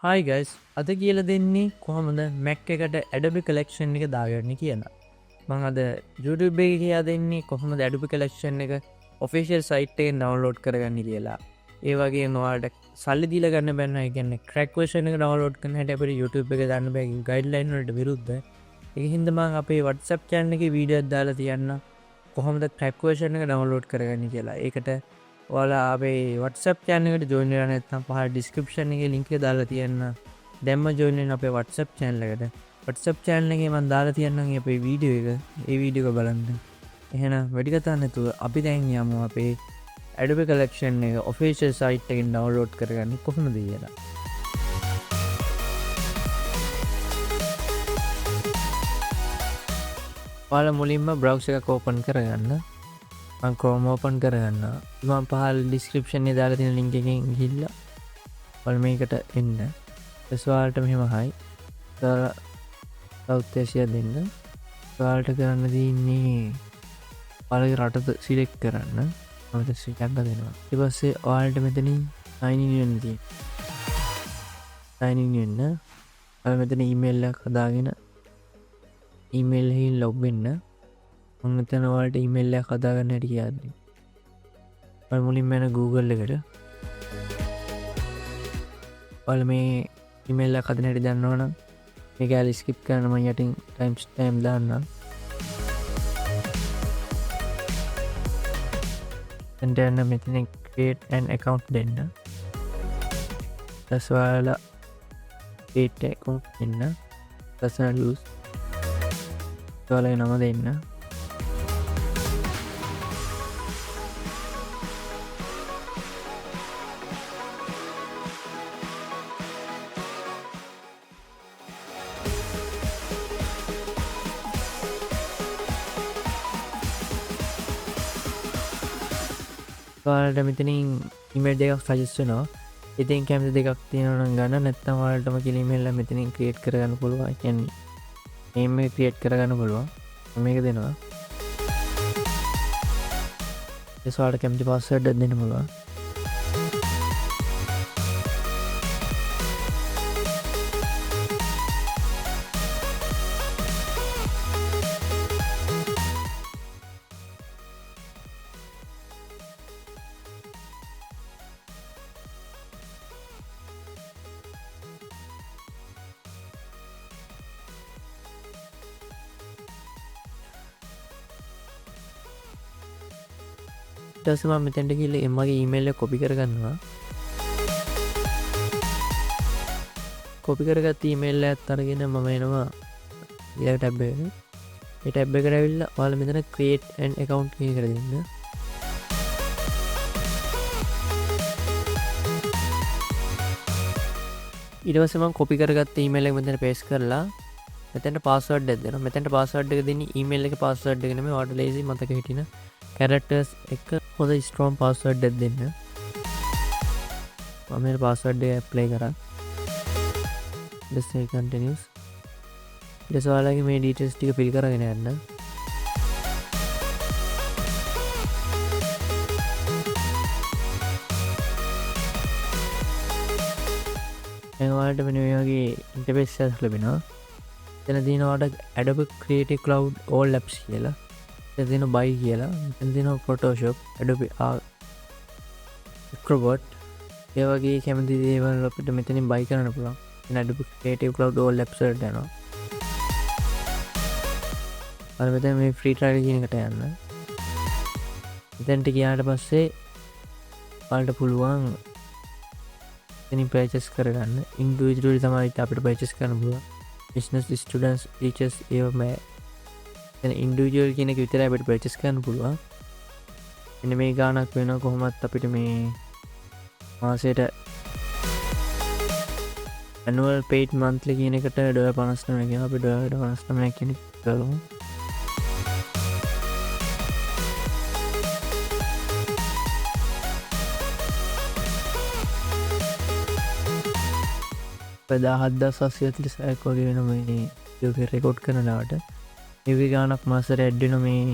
හයි guys අද කියල දෙන්නේ කොහොමද මැක් එකට ඇඩබි කලෙක්ෂන් එක දාගරන්න කියලා මං අද YouTube එක කියා දෙන්නේ කොහොම ඇඩුපි කලෙක්ෂන් එක ඔෆිසිල් සයිට්ටෙන් ඩවන්ලෝඩ් කරගන්න කියලා ඒවගේ නොවාට සල්ලි දිල ගන්න බැන්න ගන්න ක්‍රක්වේෂන එක ඩවන්ලෝඩ් කන හැට අපට YouTube එක දන්න බැ ගයිඩ්ලයින්ට විරුද්ධ එක හින්දමං අපේ වටසප් චෑන් එක වීඩියෝ දාලා තියන්න කොහොමද ක්‍රක්වේෂන එක ඩවන්ලෝඩ් කරගන්න කියලා ඒකට ඔයාලා අපේ WhatsApp channel එකට join වෙලා නැත්නම් පහල description එකේ link එක දාලා තියන්න. දැම්ම join වෙන්න අපේ WhatsApp channel එකට. WhatsApp channel එකේ මම දාලා තියන්නම් අපේ වීඩියෝ එක. ඒ වීඩියෝ එක බලන්න. එහෙනම් වැඩි කතා නැතුව අපි දැන් යමු අපේ Adobe collection එක official site එකෙන් download කරගන්න කොහොමද කියලා. ඔයාලා මුලින්ම browser එකක් open කරගන්න. මං Chrome open කරගන්න මම පහල ඩිස්ක්‍රිප්ෂන් එක දාලා තියෙන link එකෙන් ගිහිල්ලා ඔයාලා මේකට එන්න ඊට ඔයාලට මෙහෙම හයි South Asia දෙන්න ඔයාලට කරන්න තියෙන්නේ ඔයාලගේ රට සිලෙක්ට් කරන්න මම ශ්‍රී ලංකාව දෙනවා ඊට පස්සේ ඔයාලට මෙතනින් sign in වෙන්න තියෙනවා sign in වෙන්න ඔයාලා මෙතන email එකක් හදාගෙන email එකෙන් log වෙන්න මම මෙතන ඔයාලට ඊමේල් එකක් හදාගන්න හැටි කියන්නේ. ඔයාලා මුලින්ම යන Google එකට. ඔයාලා මේ ඊමේල් එක හදන හැටි දන්නවනම් මේක ඇල ස්කිප් කරන්න මම යටින් time stamp දාන්නම්. එතන මෙතන create an account දෙන්න. ඊට ඔයාලා create account දෙන්න. personal use ඔයාලගේ නම දෙන්න. ඔයාලට මෙතනින් ඊමේල් දෙකක් සජෙස්ට් වෙනවා. ඉතින් කැමති දෙකක් තියෙනවා නම් ගන්න නැත්නම් ඔයාලටම කියලා ඊමේල් එක මෙතනින් ක්‍රියේට් කරගන්න පුළුවන්. ඒ කියන්නේ name එක ක්‍රියේට් කරගන්න පුළුවන්. මම මේක දෙනවා. ඒ ඔයාලට කැමති password එකක් දෙන්න පුළුවන්. ඊට මම මෙතෙන්ට ගිහලා මගේ ඊමේල් එක කොපි කරගන්නවා. කොපි කරගත්ත ඊමේල් එකත් අරගෙන මම එනවා ඊළඟ ටැබ් එකට. මේ ටැබ් එකට ඇවිල්ලා ඔයාලා මෙතන create an account කියන එකට දෙන්න. ඊට පස්සේ මම කොපි කරගත්ත ඊමේල් එක මෙතන paste කරලා මෙතෙන්ට password එකක් දෙනවා. මෙතෙන්ට password එක දෙන්නේ ඊමේල් එකේ password එක නෙමෙයි ඔයාලට ලේසි මතක හිටින characters එක හොඳ ස්ට්‍රෝං පාස්වර්ඩ් එකක් දෙන්න. මම මේ පාස්වර්ඩ් එක ඇප්ලයි කරා. let's say continuous. ඊට ඔයාලගේ මේ details ටික fill කරගෙන යන්න. දැන් ඔයාලට මෙන්න මේ වගේ ඉන්ටර්ෆේස් එකක් ලැබෙනවා. එතන තියෙනවා ඔයාලට Adobe Creative Cloud all apps කියලා. එතන buy කියලා එතන තියෙනවා Photoshop Adobe Acrobat ඒ වගේ කැමති දේවල් අපිට මෙතනින් buy කරන්න පුළුවන්. එතන Adobe Creative Cloud all apps වලට යනවා. අර මෙතන මේ free trial කියන එකට යන්න. එතනට ගියාට පස්සේ ඔයාලට පුළුවන් එතනින් purchase කරගන්න. individually තමයි අපිට purchase කරන්න පුළුවන්. business students teachers ඒවම ඉන්ඩිවිජුවල් කියන එක විතරයි අපිට පර්චේස් කරන්න පුළුවන්. මෙන්න මේ ගාණක් වෙනවා කොහොමත් අපිට මේ මාසයට annual paid monthly කියන එකට $59 කියනවා. අපි $59 කියන එක කරමු. $17,846 වගේ වෙන මේ වීඩියෝ එක රෙකෝඩ් කරනවට ඒවි ගානක් මාසර ඇඩ්ඩෙන මේ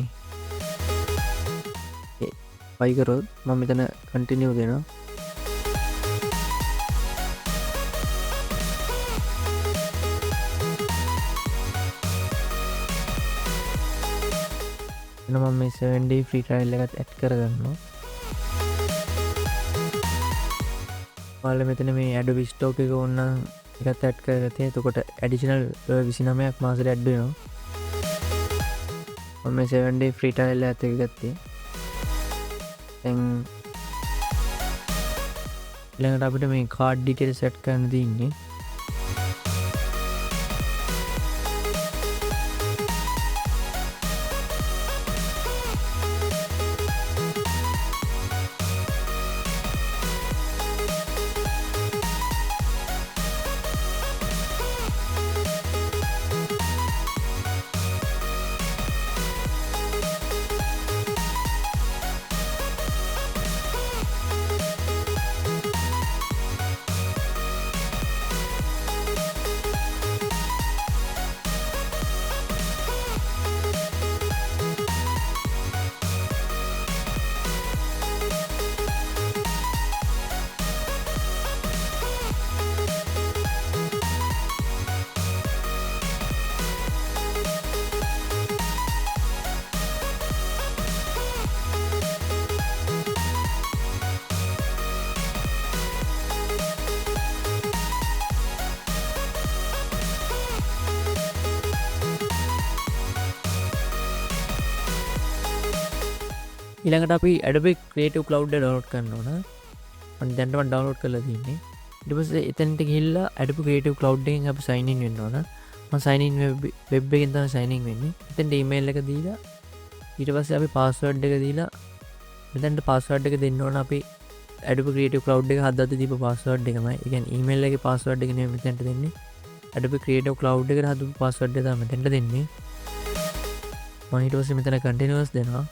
පයිකරොත් මම මෙතන කන්ටිනියව දෙනවා. මෙතන මම මේ 7 day free trial එකත් ඇඩ් කරගන්නවා. ඔයාලා මෙතන මේ Adobe Stock එක ඕන නම් එකත් ඇඩ් කරගත්තේ. එතකොට ඇඩිෂනල් 29ක් මාසෙට ඇඩ් වෙනවා. මම මේ 7 day free trial එකත් එක ගත්තේ. දැන් ඊළඟට අපිට මේ card details set කරන්න තියෙන්නේ. ඊළඟට අපි Adobe Creative Cloud එක ඩවුන්ලෝඩ් කරන්න ඕන. මම දැන්ටම ඩවුන්ලෝඩ් කරලා තියෙන්නේ. ඊට පස්සේ එතනට ගිහිල්ලා Adobe Creative Cloud එකෙන් අපි sign in වෙන්න ඕන. මම sign in web එකෙන් තමයි sign in වෙන්නේ. එතෙන්ට email එක දීලා ඊට පස්සේ අපි password එක දීලා මෙතනට password එක දෙන්න ඕන. අපි Adobe Creative Cloud එක හදද්දී දීපු password එකමයි. ඒ කියන්නේ email එකේ password එක නෙමෙයි මෙතනට දෙන්නේ. Adobe Creative Cloud එකට හදපු password එක තමයි මෙතනට දෙන්නේ. මම ඊට පස්සේ මෙතන continuous දෙනවා.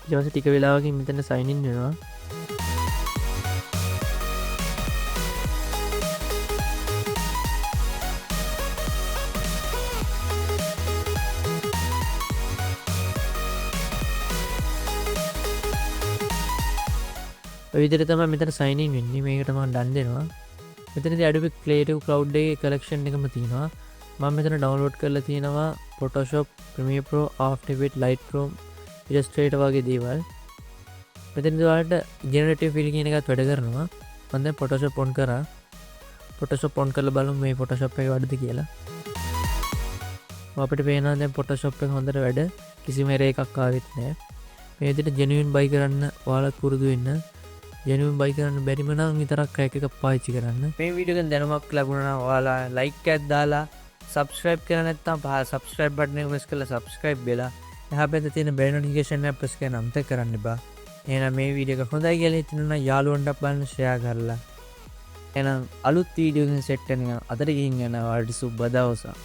ඊට පස්සේ ටික වෙලාවකින් මෙතන sign in වෙනවා. ඔය විදිහට තමයි මෙතන sign in වෙන්නේ. මේකට මම done දෙනවා. මෙතනදී Adobe Creative Cloud එකේ collection එකම තියෙනවා. මම මෙතන download කරලා තියෙනවා Photoshop, Premiere Pro, After Effects, Lightroom, Illustrator වගේ දේවල්. මෙතනදී ඔයාලට generative fill කියන එකත් වැඩ කරනවා. මම දැන් Photoshop on කරා. Photoshop on කරලා බලමු මේ Photoshop එක වැඩද කියලා. අපිට පේනවා දැන් Photoshop එක හොඳට වැඩ. කිසිම error එකක් ආවෙත් නැහැ. මේ විදිහට genuine buy කරන්න ඔයාලත් පුරුදු වෙන්න. genuine buy කරන්න බැරිම නම් විතරක් crack එකක් පාවිච්චි කරන්න. මේ වීඩියෝ එකෙන් දැනුමක් ලැබුණා නම් ඔයාලා like එකක් දාලා subscribe කරලා නැත්නම් subscribe button එක press කරලා subscribe වෙලා එහා පැත්තේ තියෙන bell notification එක press කරන්න අමතක කරන්න එපා. එහෙනම් මේ වීඩියෝ එක හොඳයි කියලා හිතෙනවා නම් යාළුවන්ට බලන්න share කරලා. එහෙනම් අලුත් වීඩියෝ එකකින් සෙට් වෙනවා. අතට ගිහින් යනවා. සුබ දවසක්.